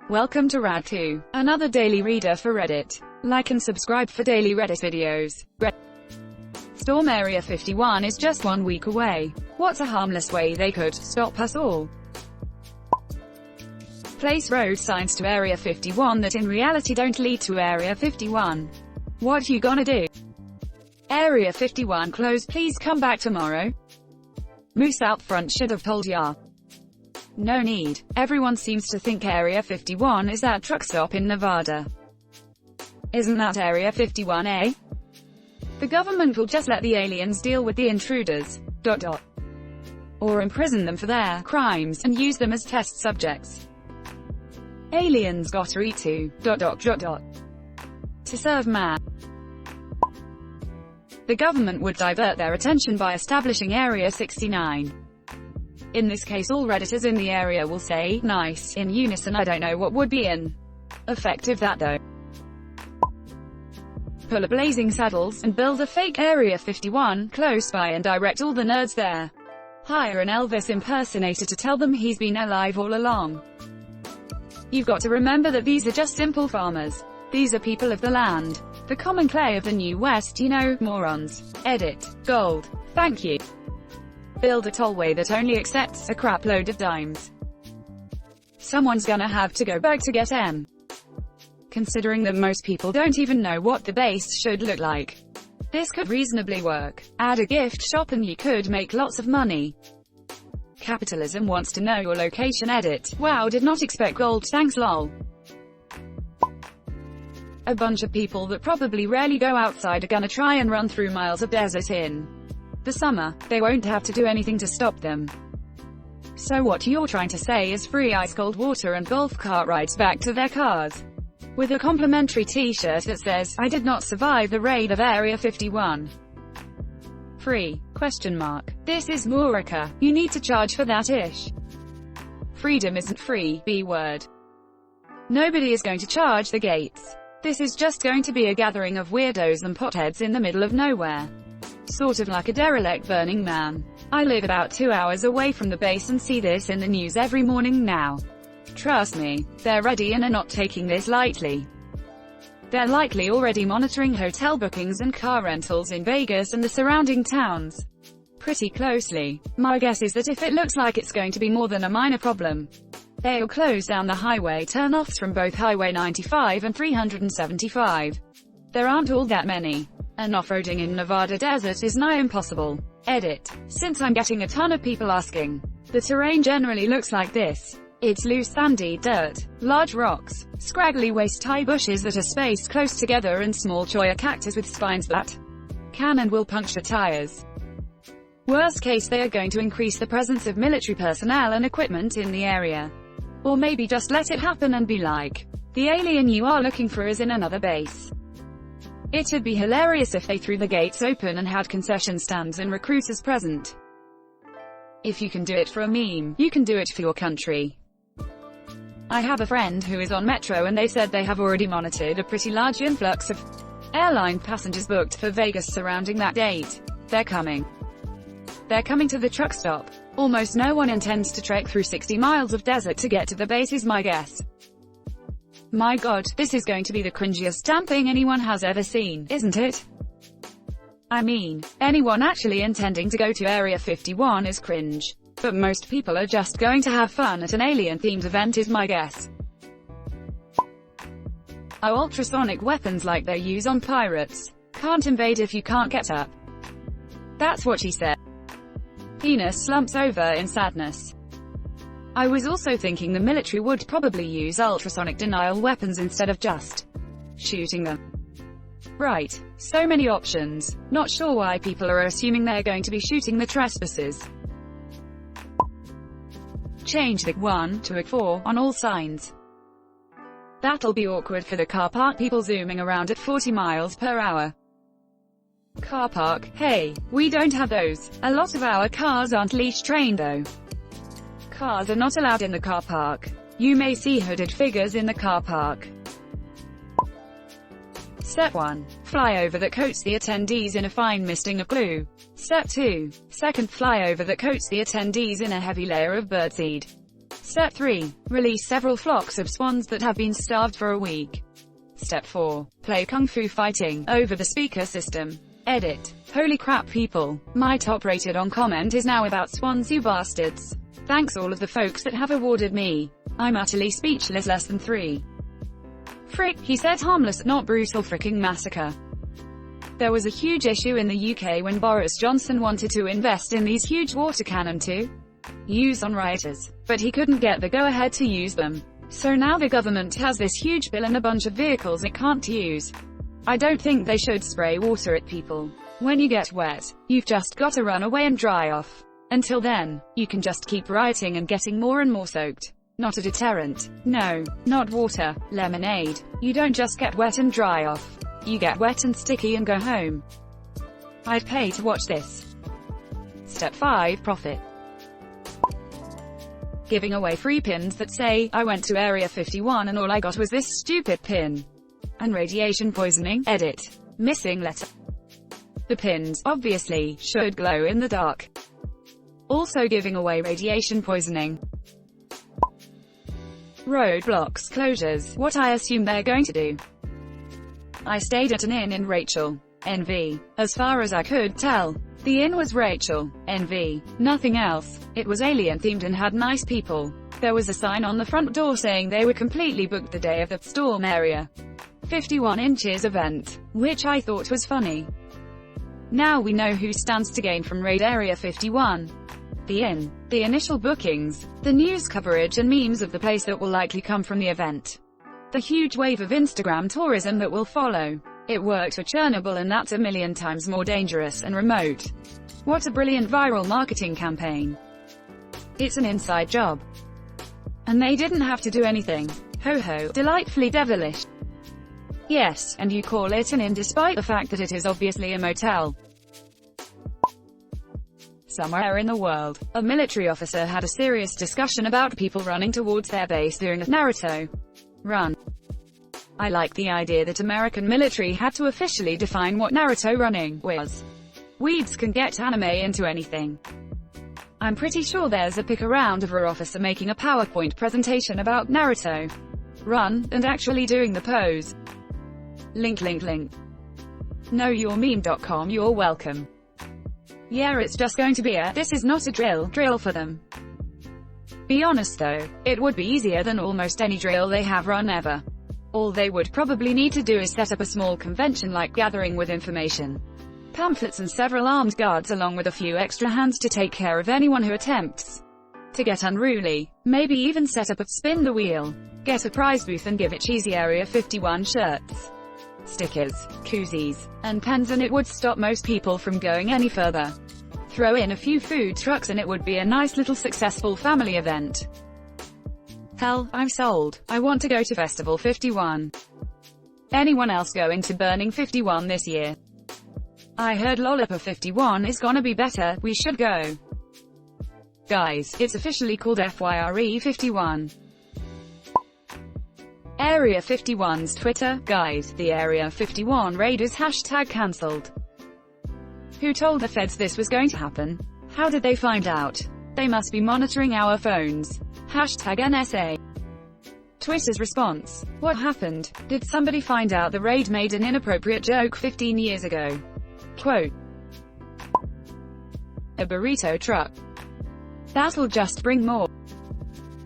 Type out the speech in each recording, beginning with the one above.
Welcome to Rad2, another daily reader for Reddit. Like and subscribe for daily Reddit videos. Storm Area 51 is just 1 week away. What's a harmless way they could stop us all? Place road signs to Area 51 that in reality don't lead to Area 51. What you gonna do? Area 51 closed, please come back tomorrow. Moose out front should have told ya. No need. Everyone seems to think Area 51 is that truck stop in Nevada. Isn't that Area 51, eh? The government will just let the aliens deal with the intruders. Or imprison them for their crimes and use them as test subjects. Aliens gotta eat too. To serve man. The government would divert their attention by establishing Area 69. In this case all Redditors in the area will say, nice, in unison. I don't know what would be effective that though. Pull up blazing saddles, and build a fake Area 51 close by and direct all the nerds there. Hire an Elvis impersonator to tell them he's been alive all along. You've got to remember that these are just simple farmers. These are people of the land. The common clay of the New West, you know, morons. Edit. Gold. Thank you. Build a tollway that only accepts a crap load of dimes. Someone's gonna have to go back to get M. Considering that most people don't even know what the base should look like, this could reasonably work. Add a gift shop and you could make lots of money. Capitalism wants to know your location. Edit. Wow, did not expect gold, thanks lol. A bunch of people that probably rarely go outside are gonna try and run through miles of desert in the summer. They won't have to do anything to stop them. So what you're trying to say is free ice-cold water and golf cart rides back to their cars. With a complimentary t-shirt that says, I did not survive the raid of Area 51. Free? ? This is Murica. You need to charge for that ish. Freedom isn't free, B-word. Nobody is going to charge the gates. This is just going to be a gathering of weirdos and potheads in the middle of nowhere. Sort of like a derelict Burning Man. I live about 2 hours away from the base and see this in the news every morning now. Trust me, they're ready and are not taking this lightly. They're likely already monitoring hotel bookings and car rentals in Vegas and the surrounding towns pretty closely. My guess is that if it looks like it's going to be more than a minor problem, they'll close down the highway turnoffs from both Highway 95 and 375. There aren't all that many. And off-roading in Nevada desert is nigh impossible. Edit. Since I'm getting a ton of people asking, the terrain generally looks like this. It's loose sandy dirt, large rocks, scraggly waist-high bushes that are spaced close together and small cholla cactus with spines that can and will puncture tires. Worst case they are going to increase the presence of military personnel and equipment in the area. Or maybe just let it happen and be like, the alien you are looking for is in another base. It'd be hilarious if they threw the gates open and had concession stands and recruiters present. If you can do it for a meme, you can do it for your country. I have a friend who is on Metro and they said they have already monitored a pretty large influx of airline passengers booked for Vegas surrounding that date. They're coming to the truck stop. Almost no one intends to trek through 60 miles of desert to get to the base is my guess. My god, this is going to be the cringiest damn thing anyone has ever seen, isn't it? I mean, anyone actually intending to go to Area 51 is cringe. But most people are just going to have fun at an alien-themed event is my guess. Oh, ultrasonic weapons like they use on pirates. Can't invade if you can't get up. That's what she said. Penis slumps over in sadness. I was also thinking the military would probably use ultrasonic denial weapons instead of just shooting them. Right. So many options. Not sure why people are assuming they're going to be shooting the trespassers. Change the 1 to a 4 on all signs. That'll be awkward for the car park people zooming around at 40 miles per hour. Car park, hey, we don't have those. A lot of our cars aren't leash trained though. Cars are not allowed in the car park. You may see hooded figures in the car park. Step 1. Flyover that coats the attendees in a fine misting of glue. Step 2. Second flyover that coats the attendees in a heavy layer of birdseed. Step 3. Release several flocks of swans that have been starved for a week. Step 4. Play kung fu fighting over the speaker system. Edit. Holy crap people. My top rated on comment is now about swans, you bastards. Thanks all of the folks that have awarded me. I'm utterly speechless. Less than 3. Frick, he said harmless, not brutal fricking massacre. There was a huge issue in the UK when Boris Johnson wanted to invest in these huge water cannon to use on rioters, but he couldn't get the go-ahead to use them. So now the government has this huge bill and a bunch of vehicles it can't use. I don't think they should spray water at people. When you get wet, you've just got to run away and dry off. Until then, you can just keep rioting and getting more and more soaked. Not a deterrent. No, not water, lemonade. You don't just get wet and dry off. You get wet and sticky and go home. I'd pay to watch this. Step 5. Profit. Giving away free pins that say, I went to Area 51 and all I got was this stupid pin. And radiation poisoning. Edit. Missing letter. The pins, obviously, should glow in the dark. Also giving away radiation poisoning. Roadblocks, closures, what I assume they're going to do. I stayed at an inn in Rachel, NV. As far as I could tell, the inn was Rachel, NV. Nothing else. It was alien-themed and had nice people. There was a sign on the front door saying they were completely booked the day of the storm Area 51 inches event, which I thought was funny. Now we know who stands to gain from Raid Area 51. The inn, the initial bookings, the news coverage and memes of the place that will likely come from the event. The huge wave of Instagram tourism that will follow. It worked for Chernobyl and that's a million times more dangerous and remote. What a brilliant viral marketing campaign. It's an inside job. And they didn't have to do anything. Ho ho, delightfully devilish. Yes, and you call it an inn despite the fact that it is obviously a motel. Somewhere in the world, a military officer had a serious discussion about people running towards their base during a Naruto run. I like the idea that American military had to officially define what Naruto running was. Weeds can get anime into anything. I'm pretty sure there's a pic around of a officer making a PowerPoint presentation about Naruto run, and actually doing the pose. Link. KnowYourMeme.com. You're welcome. Yeah, it's just going to be a, this is not a drill for them. Be honest though, it would be easier than almost any drill they have run ever. All they would probably need to do is set up a small convention-like gathering with information, pamphlets and several armed guards along with a few extra hands to take care of anyone who attempts to get unruly. Maybe even set up a spin the wheel, get a prize booth and give it cheesy Area 51 shirts, stickers, koozies, and pens and it would stop most people from going any further. Throw in a few food trucks and it would be a nice little successful family event. Hell, I'm sold. I want to go to Festival 51. Anyone else going to Burning 51 this year? I heard Lollipop 51 is gonna be better, we should go. Guys, it's officially called FYRE 51. Area 51's Twitter, guys, the Area 51 raid is #cancelled. Who told the feds this was going to happen? How did they find out? They must be monitoring our phones. #NSA. Twitter's response. What happened? Did somebody find out the raid made an inappropriate joke 15 years ago? Quote. A burrito truck. That'll just bring more.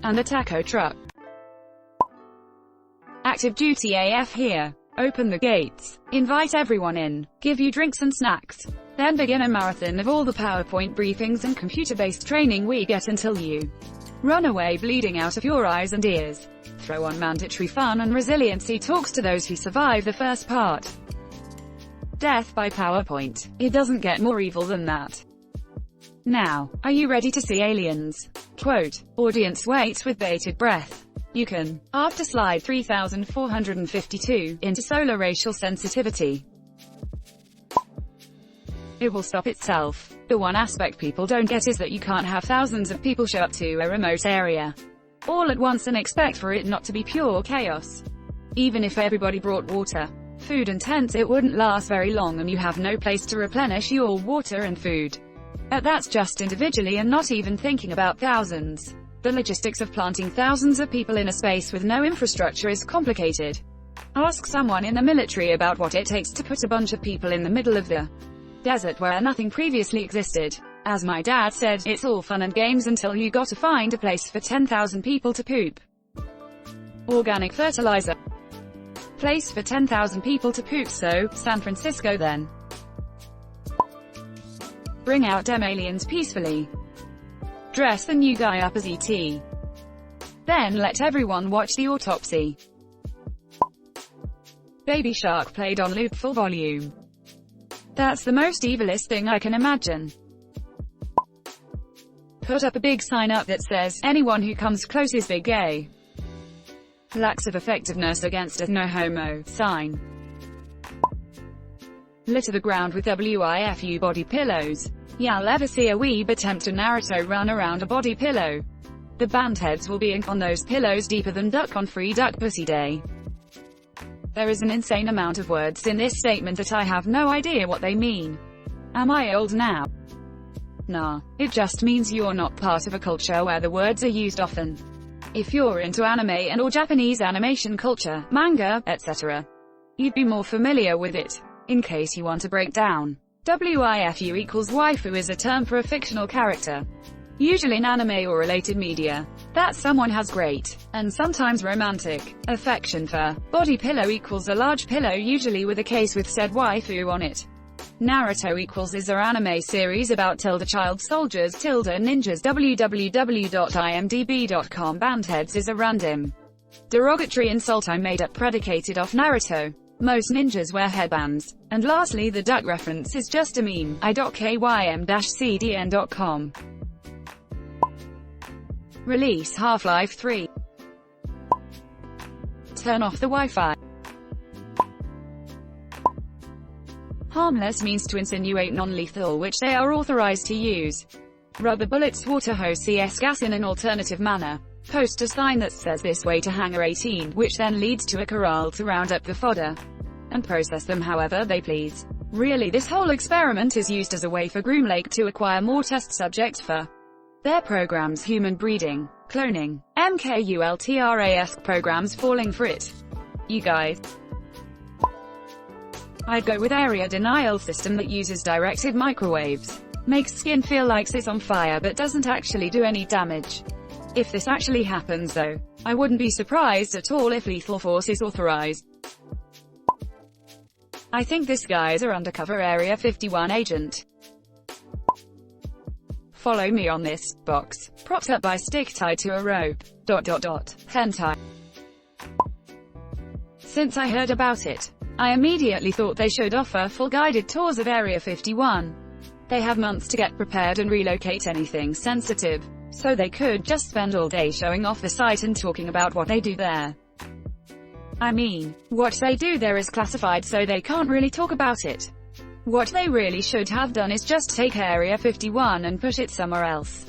And a taco truck. Active duty AF here. Open the gates. Invite everyone in. Give you drinks and snacks. Then begin a marathon of all the PowerPoint briefings and computer-based training we get until you run away bleeding out of your eyes and ears. Throw on mandatory fun and resiliency talks to those who survive the first part. Death by PowerPoint. It doesn't get more evil than that. Now, are you ready to see aliens? Quote. Audience waits with bated breath. You can. After slide 3452, into solar racial sensitivity. It will stop itself. The one aspect people don't get is that you can't have thousands of people show up to a remote area all at once and expect for it not to be pure chaos. Even if everybody brought water, food and tents, it wouldn't last very long and you have no place to replenish your water and food. That's just individually and not even thinking about thousands. The logistics of planting thousands of people in a space with no infrastructure is complicated. Ask someone in the military about what it takes to put a bunch of people in the middle of the desert where nothing previously existed. As my dad said, it's all fun and games until you gotta find a place for 10,000 people to poop. Organic fertilizer. Place for 10,000 people to poop, so, San Francisco then. Bring out dem aliens peacefully. Dress the new guy up as E.T. Then let everyone watch the autopsy. Baby Shark played on loop full volume. That's the most evilest thing I can imagine. Put up a big sign up that says, anyone who comes close is big gay. Lacks of effectiveness against a no homo sign. Litter the ground with WIFU body pillows. Y'all ever see a weeb attempt to Naruto run around a body pillow? The band heads will be ink on those pillows deeper than duck on Free Duck Pussy Day. There is an insane amount of words in this statement that I have no idea what they mean. Am I old now? Nah, it just means you're not part of a culture where the words are used often. If you're into anime and or Japanese animation culture, manga, etc., you'd be more familiar with it. In case you want to break down, WIFU equals waifu is a term for a fictional character, usually in anime or related media, that someone has great, and sometimes romantic, affection for. Body pillow equals a large pillow usually with a case with said waifu on it. Naruto equals is a anime series about child soldiers ninjas. www.imdb.com. Bandheads is a random derogatory insult I made up predicated off Naruto. Most ninjas wear headbands. And lastly, the duck reference is just a meme. i.kym-cdn.com. Release Half-Life 3. Turn off the Wi-Fi. Harmless means to insinuate non-lethal, which they are authorized to use. Rubber bullets, water hose, CS gas in an alternative manner. Post a sign that says this way to Hangar 18, which then leads to a corral to round up the fodder and process them however they please. Really, this whole experiment is used as a way for Groom Lake to acquire more test subjects for their programs, human breeding, cloning, MKULTRAS programs falling for it. You guys. I'd go with area denial system that uses directed microwaves. Makes skin feel like it's on fire but doesn't actually do any damage. If this actually happens though, I wouldn't be surprised at all if lethal force is authorized. I think this guy's an undercover Area 51 agent. Follow me on this box, propped up by stick tied to a rope. ... Hentai. Since I heard about it, I immediately thought they should offer full guided tours of Area 51. They have months to get prepared and relocate anything sensitive, so they could just spend all day showing off the site and talking about what they do there. I mean, what they do there is classified so they can't really talk about it. What they really should have done is just take Area 51 and put it somewhere else.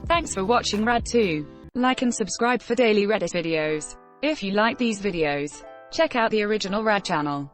Thanks for watching Rad 2. Like and subscribe for daily Reddit videos. If you like these videos, check out the original Rad channel.